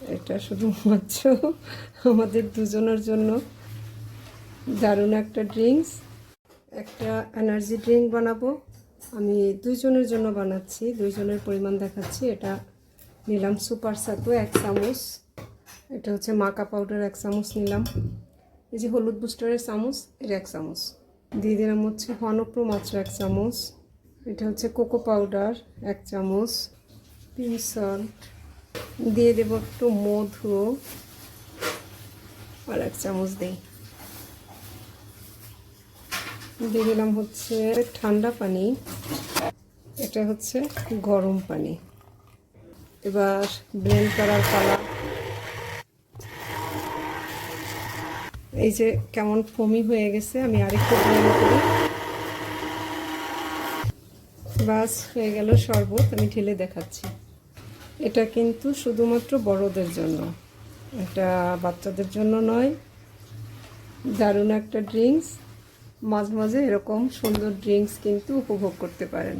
এটা শুধুমাত্র আমাদের দুজনের জন্য দারুণ একটা ড্রিঙ্কস। একটা এনার্জি ড্রিঙ্ক বানাবো, আমি দুইজনের জন্য বানাচ্ছি, দুইজনের পরিমাণ দেখাচ্ছি। এটা নিলাম সুপার সাতু 1 চামচ, এটা হচ্ছে মাকা পাউডার 1 চামচ নিলাম, এই যে হলুদ বুস্টারের চামচ এর 1 চামচ দিয়ে দিলাম, হচ্ছে হনপ্রো মাত্র 1 চামচ, এটা হচ্ছে কোকো পাউডার 1 চামচ, পিঙ্ক সল্ট দিয়ে দেবো, একটু মধু আর 1 চামচ দিই, দিয়ে দিলাম হচ্ছে ঠান্ডা পানি, এটা হচ্ছে গরম পানি। এবার ব্লেন্ড করার পালা। এই যে কেমন ফোমি হয়ে গেছে, আমি আরেকটু ব্লেন্ড করি। বাস হয়ে গেল শরবত, আমি ঢেলে দেখাচ্ছি। এটা কিন্তু শুধুমাত্র বড়দের জন্য, এটা বাচ্চাদের জন্য নয়। দারুণ একটা ড্রিঙ্কস, মাঝে মাঝে এরকম সুন্দর ড্রিঙ্কস কিন্তু উপভোগ করতে পারেন।